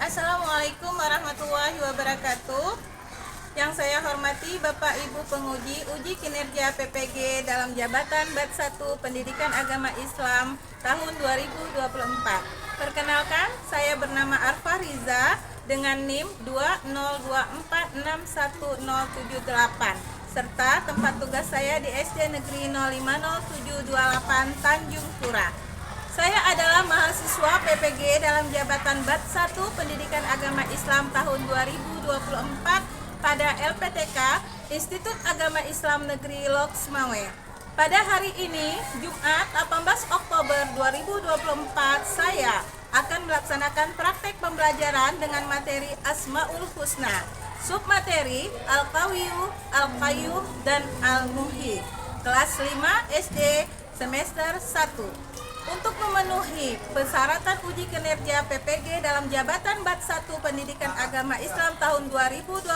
Assalamualaikum warahmatullahi wabarakatuh. Yang saya hormati Bapak Ibu penguji uji kinerja PPG dalam jabatan BAT 1 Pendidikan Agama Islam tahun 2024. Perkenalkan, saya bernama Arfa Riza dengan NIM 202461078 serta tempat tugas saya di SD Negeri 050728 Tanjung Pura. Saya adalah mahasiswa PPG dalam jabatan BAT 1 Pendidikan Agama Islam tahun 2024 pada LPTK Institut Agama Islam Negeri Loksmawe. Pada hari ini, Jumat 18 Oktober 2024, saya akan melaksanakan praktek pembelajaran dengan materi Asmaul Husna, submateri Al-Qawiyu, Al-Qayyum, dan Al-Muhyi, kelas 5 SD semester 1. Untuk memenuhi persyaratan uji kinerja PPG dalam jabatan BAT 1 Pendidikan Agama Islam tahun 2024,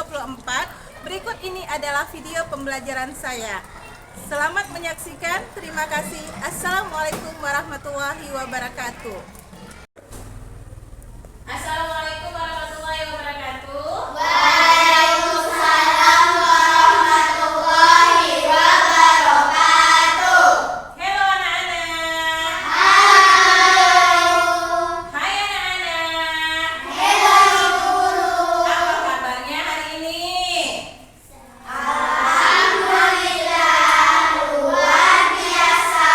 berikut ini adalah video pembelajaran saya. Selamat menyaksikan, terima kasih. Assalamualaikum warahmatullahi wabarakatuh. Assalamualaikum warahmatullahi wabarakatuh. Waalaikumsalam warahmatullahi wabarakatuh. Halo anak-anak. Halo. Hai anak-anak. Halo guru. Apa kabarnya hari ini? Alhamdulillah luar biasa.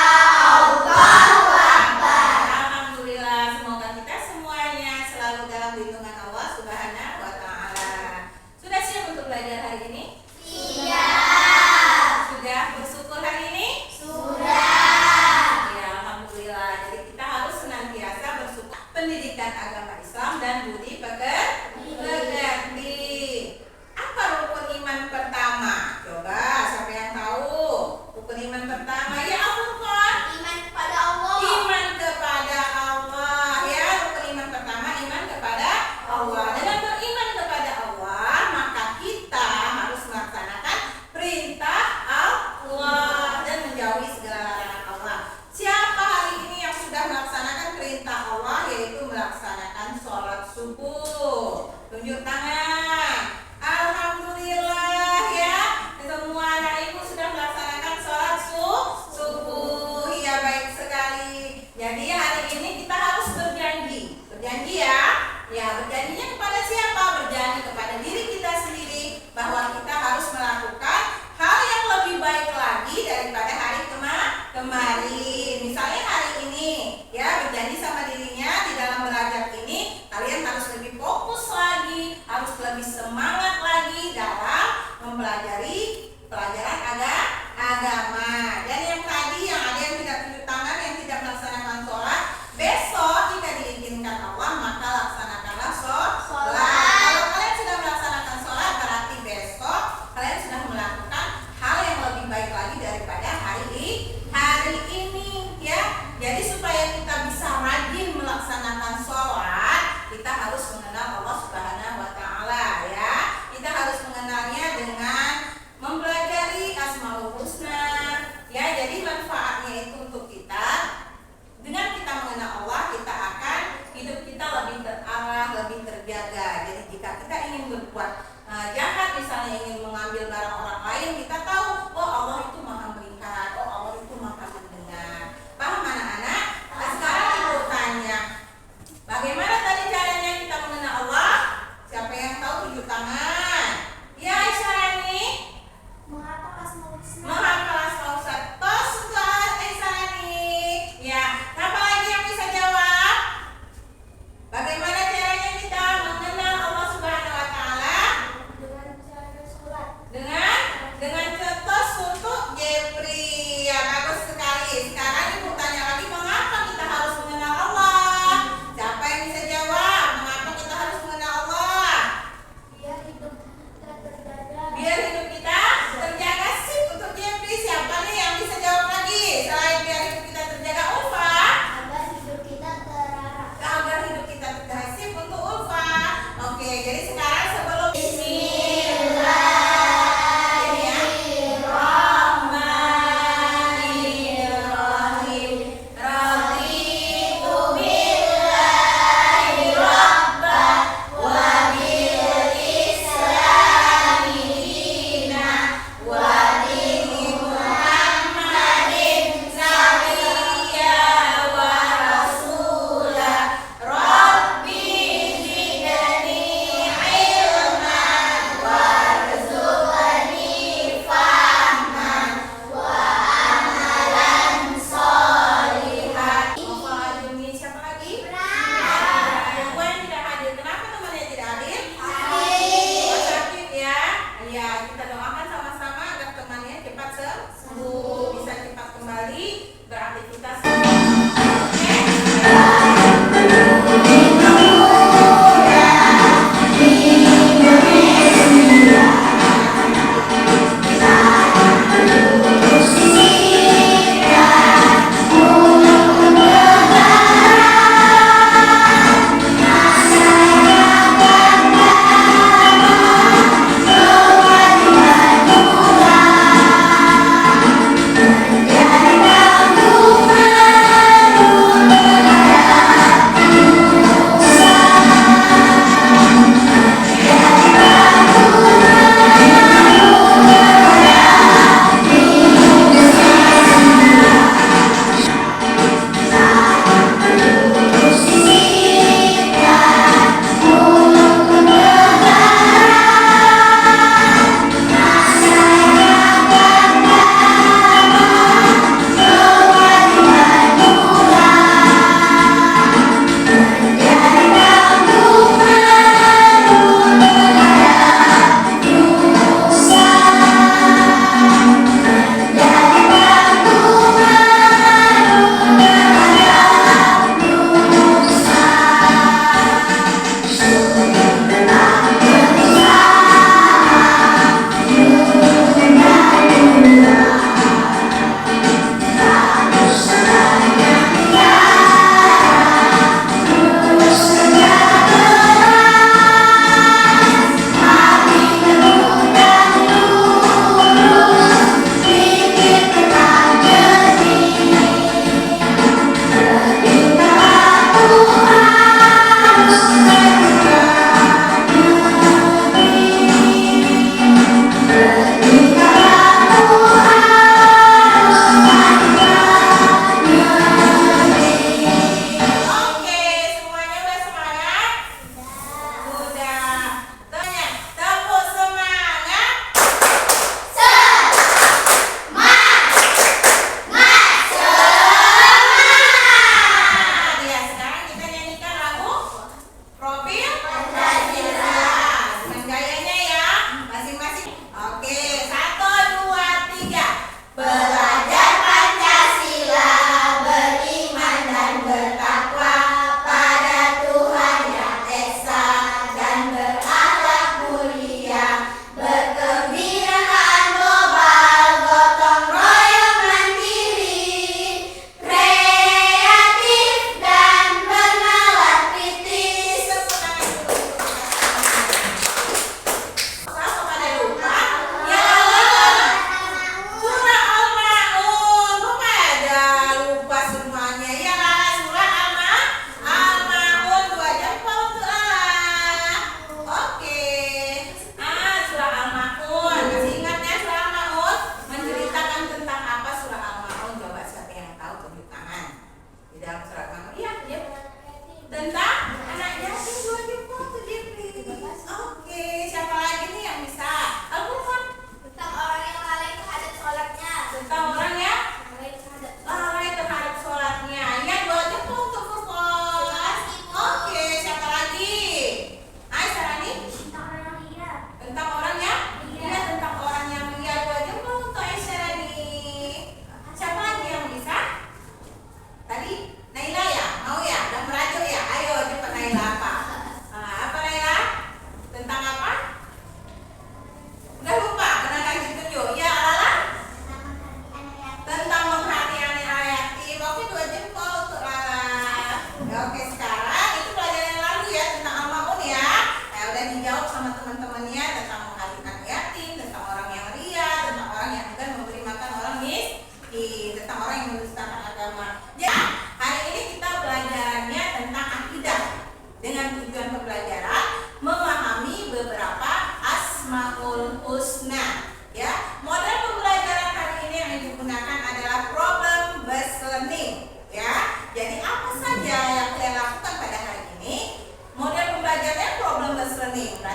Allahu Akbar. Alhamdulillah, semoga kita semuanya selalu dalam lindungan Allah Subhanahu wa Ta'ala. Sudah siap untuk belajar hari ini? Siap. Sudah bersyukur hari ini? Sudah. Ya, alhamdulillah. Jadi kita harus senantiasa bersyukur. Pendidikan agama Islam dan budi pekerti. Apa rukun iman pertama? Coba, siapa yang tahu? Rukun iman pertama, ya ampun Kon. Iman kepada Allah. Iman kepada Allah, ya. Rukun iman pertama, iman kepada Allah. Dengan beriman kepada Allah, maka kita harus melaksanakan perintah Allah dan menjauhi segala larangan Allah. Siapa hari ini yang sudah melaksanakan perintah Allah, yaitu melaksanakan sholat subuh? Tunjuk tangan. Alhamdulillah, ya. Semua anak ibu sudah melaksanakan sholat subuh. Ya, baik sekali. Jadi hari ini kita harus berjanji. Berjanji ya. Ya, berjanjinya kepada siapa? Berjanji kepada diri kita sendiri bahwa kita harus melakukan hal yang lebih baik lagi daripada hari kemarin. Misalnya hari ini, ya, berjanji sama dirinya di dalam belajar ini kalian harus lebih fokus lagi, harus lebih semangat lagi dalam mempelajari pelajaran agama. Dan yang tadi yang ada yang tidak tunjuk tangan, yang tidak melaksanakan sholat, besok jika diizinkan Allah maka laksanakanlah sholat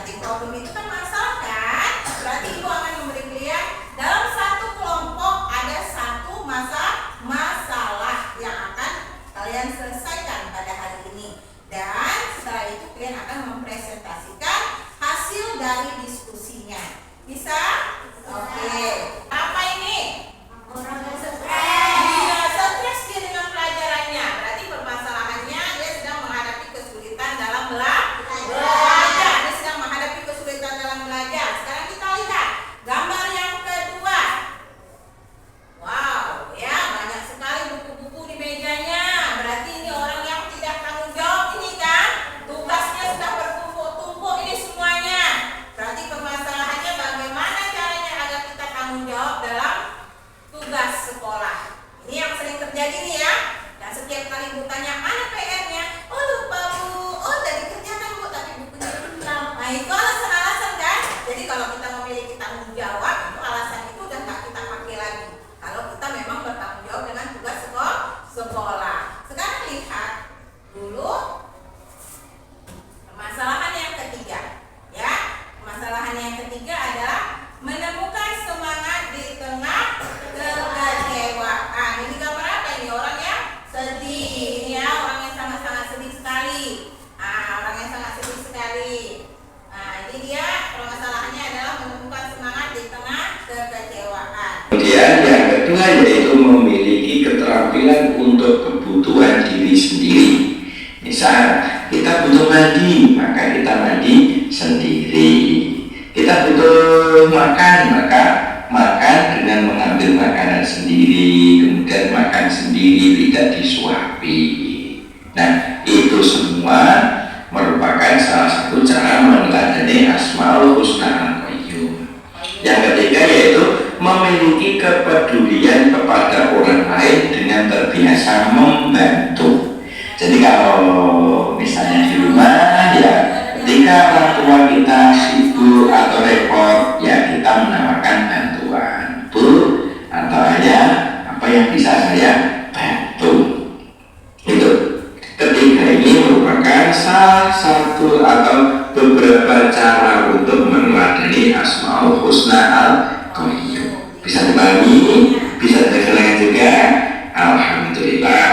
Berarti problem itu kan masalah kan? Berarti ibu akan memberi pilihan dalam satu kelompok ada satu masalah yang akan kalian selesaikan pada hari ini. Dan setelah itu kalian akan mempresentasikan hasil dari diskusinya. Bisa? Oke. Apa ini? Orang yang Dia stres dia dengan pelajarannya. Berarti permasalahannya dia sedang menghadapi kesulitan dalam belajar. Dia sedang menghadapi kesulitan dalam belajar. Sekarang kita lihat gambar yang kedua. Wow, ya banyak sekali buku-buku di mejanya. Berarti ini orang yang tidak tanggung jawab ini kan? Tugasnya sudah bertumpuk-tumpuk ini semuanya. Berarti permasalahannya bagaimana caranya agar kita tanggung jawab dalam tugas sekolah. Ini yang sering terjadi nih ya. Dan setiap kali ibu tanya mana PR-nya, oh lupa bu, oh tadi kerjakan bu, tapi bukunya belum. Nah itu alasan-alasan kan. Jadi kalau kita memiliki tanggung jawab, itu alasan itu udah nggak kita pakai lagi. Kalau kita memang bertanggung jawab dengan tugas sekolah. Sekarang lihat dulu permasalahan yang ketiga. Ya, permasalahan yang ketiga adalah menemukan semangat di tengah kekecewaan. Ini gambar apa ini? Orang yang sedih. Ini ya, orang yang sangat-sangat sedih sekali. Orang yang sangat sedih sekali. Ini dia permasalahannya adalah menemukan semangat di tengah kekecewaan. Kemudian yang kedua yaitu memiliki keterampilan untuk kebutuhan diri sendiri. Misal kita butuh mandi, maka kita mandi sendiri. Kita butuh makan, maka makan dengan mengambil makanan sendiri, kemudian makan sendiri, tidak disuapi. Nah, itu semua merupakan salah satu cara meneladani Asmaul Husna Al-Qayyum. Yang ketiga yaitu memiliki kepedulian kepada orang lain dengan terbiasa membantu. Jadi kalau misalnya di rumah ya, ketika orang tua kita sibuk atau repot, ya kita menawarkan bantuan. Bu atau ayah, apa yang bisa saya bantu? Itu. Ketiga ini merupakan salah satu atau beberapa cara untuk meneladani Asmaul Husna Al-Qayyum. Bisa dipahami? Bisa dikenalkan juga? Alhamdulillah.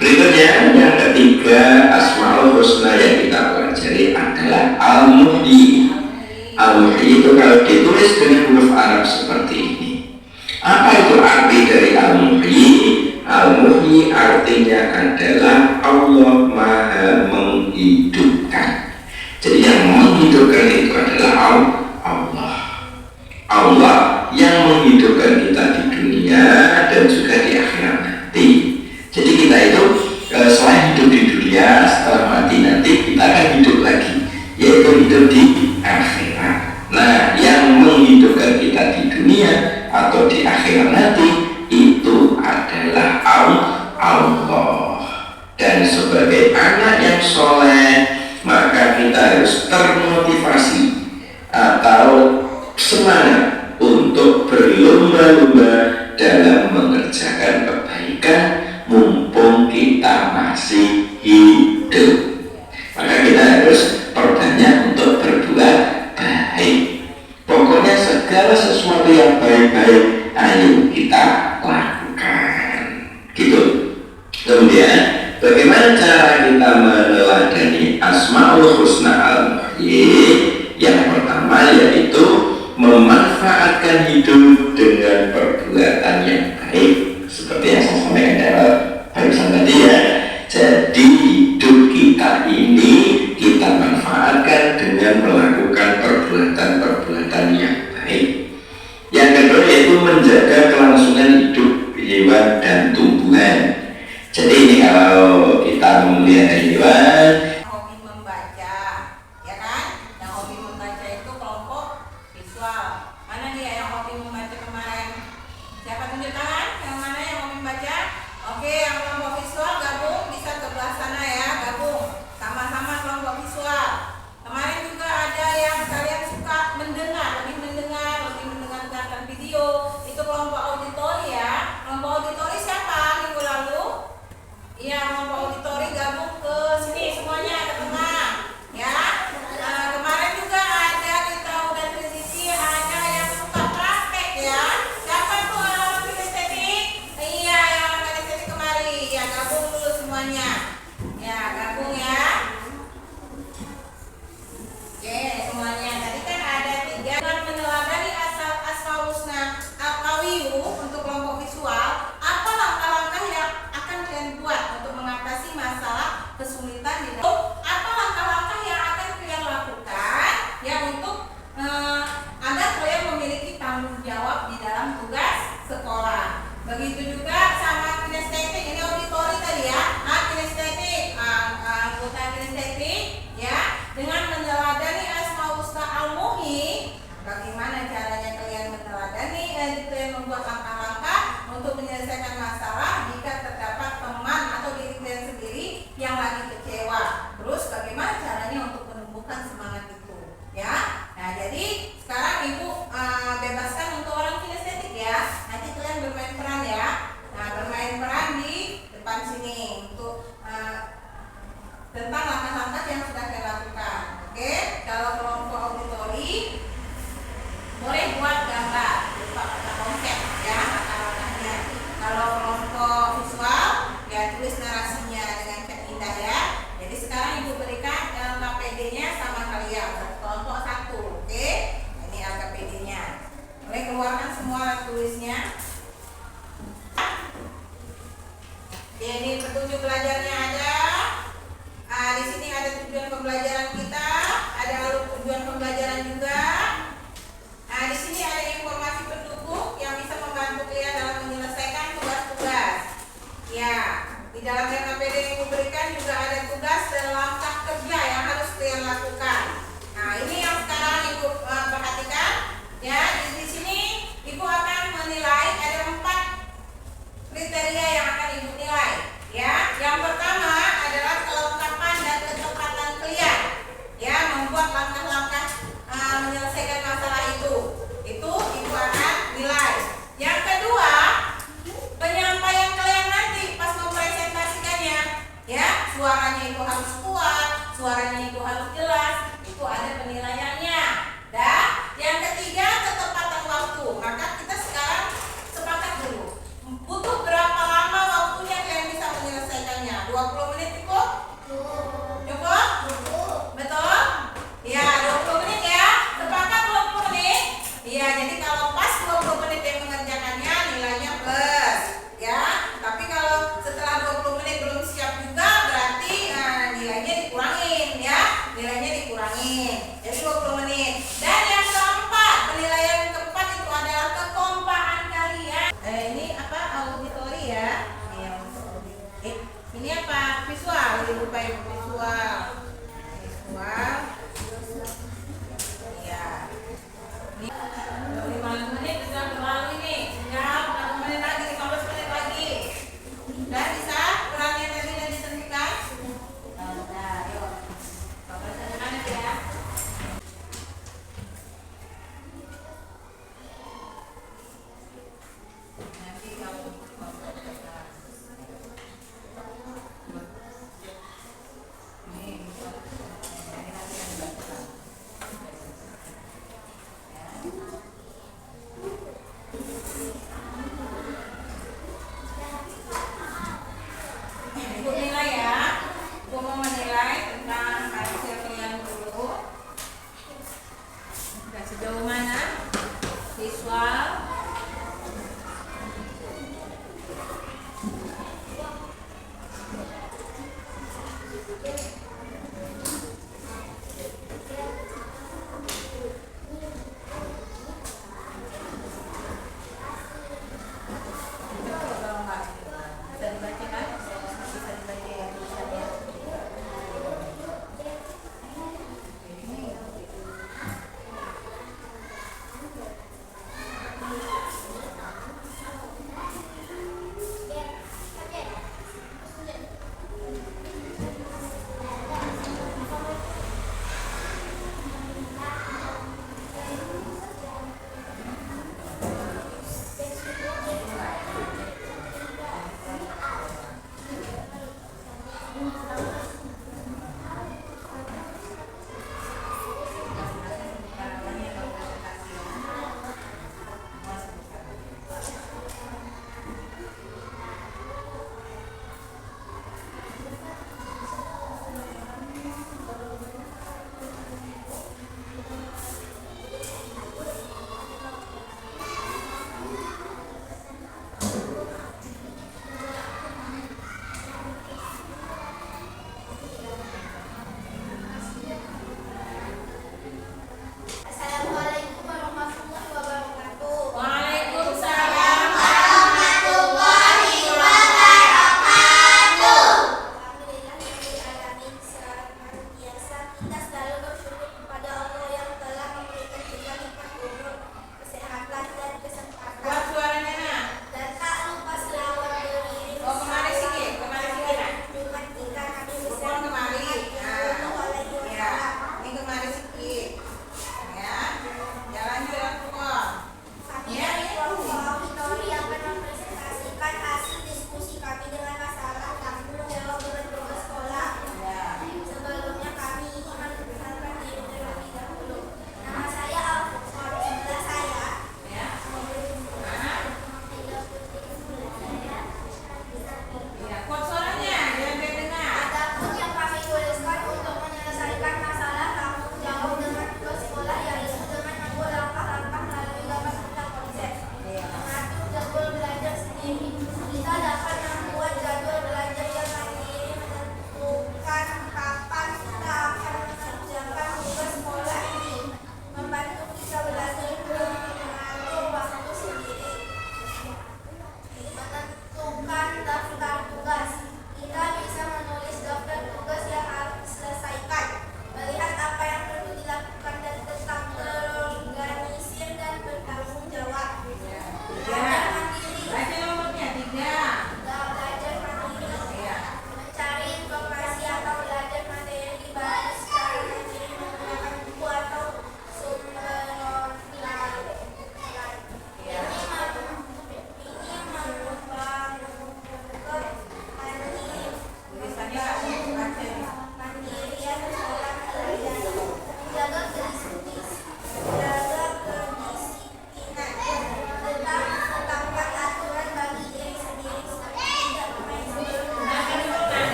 Berikutnya yang ketiga Asmaul Husna yang kita pelajari adalah Al-Muhyi. Al-Muhyi itu kalau ditulis dengan huruf Arab seperti ini. Apa itu arti dari Al-Muhyi? Al-Muhyi artinya adalah Allah Maha menghidupkan. Jadi yang menghidupkan itu adalah Allah. Allah yang menghidupkan kita di dunia dan juga di akhirat nanti. Jadi kita itu selain hidup di dunia, setelah mati nanti kita akan hidup lagi, yaitu hidup di akhirat. Nah, yang menghidupkan kita di dunia atau di akhirat nanti itu adalah Allah. Dan sebagai anak yang soleh, maka kita harus termotivasi atau semangat untuk berlomba-lomba dalam mengerjakan kebaikan mumpung kita masih hidup. Maka kita harus perbanyak untuk berbuat baik. Pokoknya segala sesuatu yang baik-baik ayo kita lakukan. Gitu. Kemudian bagaimana cara kita meneladani Asmaul Husna Al-Muhyi? Yang pertama yaitu memanfaatkan hidup dengan perbuatan yang baik. Seperti yang saya sampaikan barusan tadi ya. Jadi hidup kita ini kita manfaatkan dengan melakukan perbuatan-perbuatan yang baik. Yang kedua yaitu menjaga kelangsungan hidup hewan dan tumbuhan. Jadi ini kalau kita memelihara hewan, Hobi membaca, ya kan? Yang hobi membaca itu kelompok visual. Mana dia yang hobi membaca kemarin? Siapa tunjuk tangan? Yang mana yang hobi membaca? Oke, yang kelompok visual gabung bisa ke belah sana ya, gabung sama-sama kelompok visual. Kemarin juga ada yang kalian suka lebih mendengarkan video. Itu kelompok auditori ya. Kelompok auditori siapa minggu lalu? Iya, kelompok auditori gabung ke sini semuanya ke tengah, ya. Kemarin juga belajarnya ada. Di sini ada tujuan pembelajaran kita, ada alur tujuan pembelajaran juga. Di sini ada informasi pendukung yang bisa membantu kalian dalam menyelesaikan tugas-tugas. Ya, di dalam KPD yang diberikan juga ada tugas dan langkah kerja yang harus kalian lakukan. Nah, ini yang sekarang Ibu perhatikan. Ya, di sini Ibu akan menilai ada 4 kriteria yang akan Ibu nilai. Ya, yang pertama adalah kelengkapan dan ketepatan kalian. Ya, membuat langkah-langkah menyelesaikan masalah itu. Itu Ibu akan nilai. Yang kedua, penyampaian kalian nanti pas mempresentasikannya. Ya, suaranya itu harus kuat, suaranya itu harus jelas. Itu ada penilaiannya. Dan yang ketiga, ketepatan waktu. Maka kita sekarang sepakat dulu. Butuh berapa lama waktunya kalian bisa menyelesaikannya? 20 menit cukup? Cukup? Betul? Ya, 20 menit ya. Sepakat belum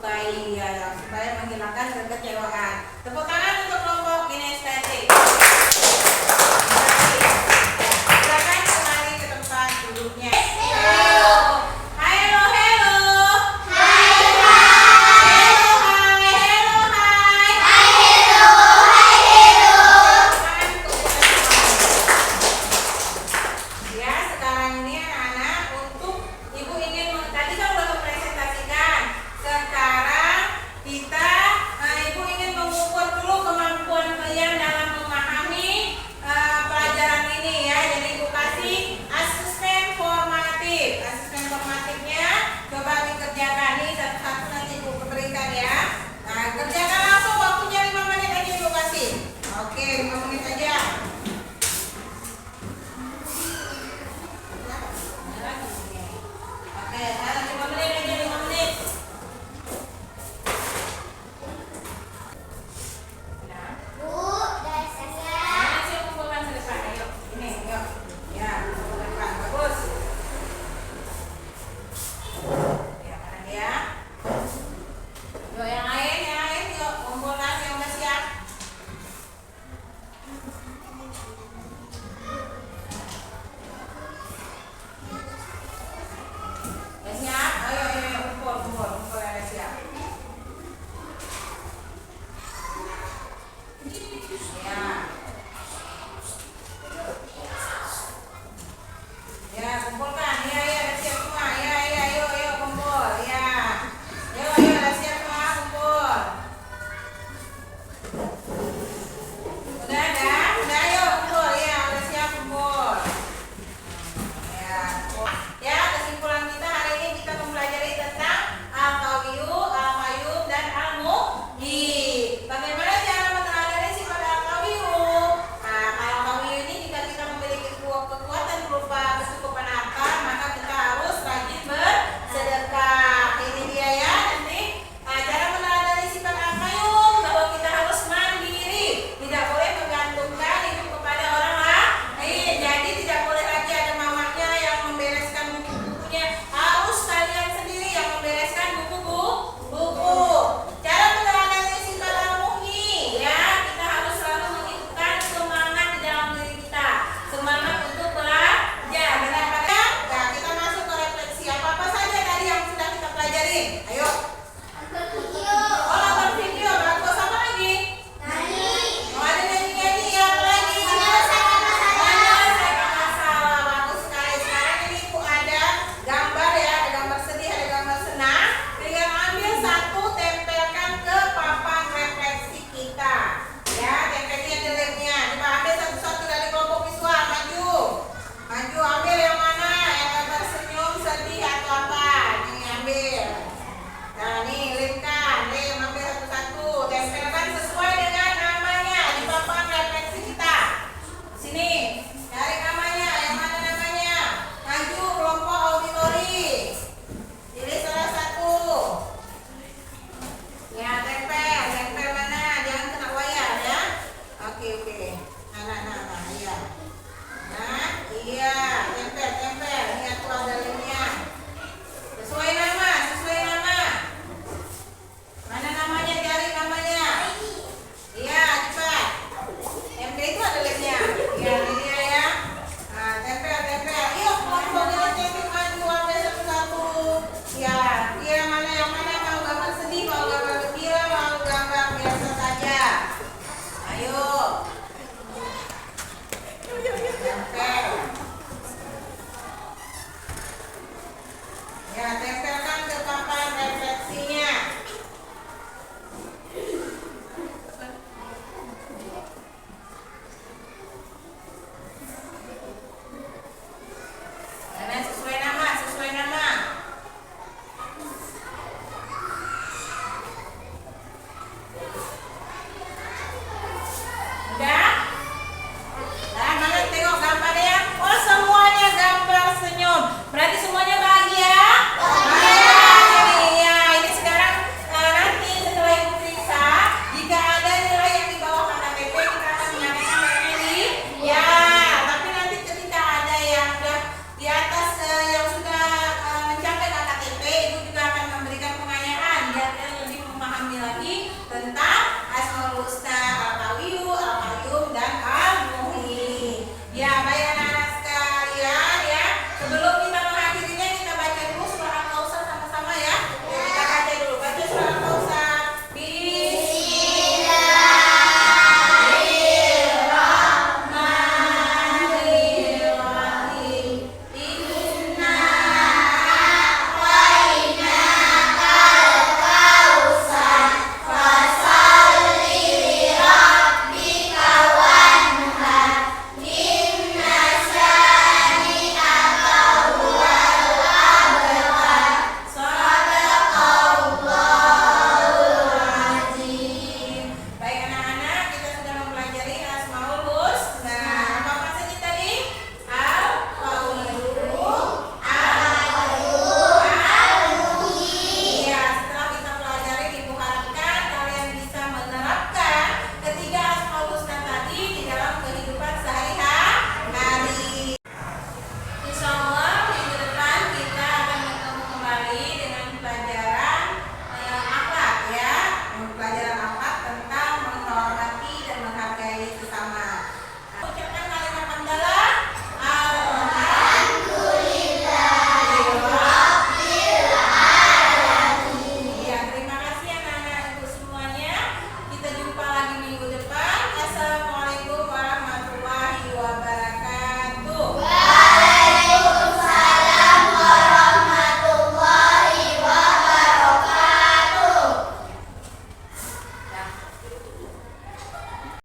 baik ya, supaya menghilangkan kekecewaan. Tepuk tangan untuk kelompok kinestetik. Silakan kembali ke tempat duduknya. Hello, hello, hello. Ya, sekarang ini anak-anak untuk ibu ingin tadi kan udah mempresentasikan. Sekarang kita ibu ingin mengukur dulu kemampuan kalian dalam memahami pelajaran ini ya. Jadi ibu kasih asesmen formatif. Asesmen formatifnya coba dikerjakan nih satu-satu nanti ibu berikan ya. Nah, kerjakan langsung, waktunya 5 menit aja ibu kasih. Oke, 5 menit aja. Oke, 5 menit aja, 5 menit. Nah, Bu, dari saya. mana sih kumpulkan ke depan? Ayo, ini, yuk. Ya, kumpulkan ke depan, bagus. Ya, kanan ya. Yuk, yang lain, yuk, kumpulkan yang udah siap. Udah siap? Ayo, kumpul yang udah siap. Ya. Ya, kumpulkan. Ya, udah siap semua. Ya, yuk, kumpul. Ya. Yuk, udah siap semua, kumpul. Udah ada? Udah, yuk, kumpul. Ya, udah siap, kumpul. Ya, ya, kesimpulan kita hari ini kita mempelajari tentang al-qawiyyu, al-qayyum, dan al-muhyi. Bagaimana cara meneladani sifat al-qawiyyu? Nah, al-qawiyyu ini jika kita memiliki kekuatan berupa kecukupan harta, maka kita harus rajin bersedekah. Ini dia ya, nanti cara meneladani sifat al-qayyum bahwa kita harus mandiri, tidak boleh menggantungkan hidup kepada orang lain. Jadi tidak boleh lagi ada mamanya yang membereskan buku-bukunya, harus kalian sendiri yang membereskan buku-buku. Cara meneladani sifat al-muhyi ya, kita harus selalu menghidupkan semangat di dalam diri kita, semangat untuk belajar. Daripada nah, kita masuk ke refleksi apa saja tadi yang sudah kita pelajari. Ayo. Oh, nonton video, bagus. Apa lagi? Oh, ada nyanyi-nyanyi, apa lagi? Menyelesaikan masalah. Bagus sekali. Sekarang ini ibu ada gambar ya, ada gambar sedih, ada gambar senang. Tinggal ambil satu, tempelkan ke papan refleksi kita. Ya, tempelin jeleknya. Coba ambil satu-satu dari kelompok visual, maju. Maju, ambil yang mana? Yang gambar senyum, sedih, atau apa? Ini ambil. Nah, nih, ambil satu-satu. Tempelkan sesuai dengan namanya di papan refleksi kita. Sini, cari namanya, yang mana namanya? Maju, kelompok auditori. Pilih salah satu. Ya, tempel mana? Jangan kena wayar ya. Oke.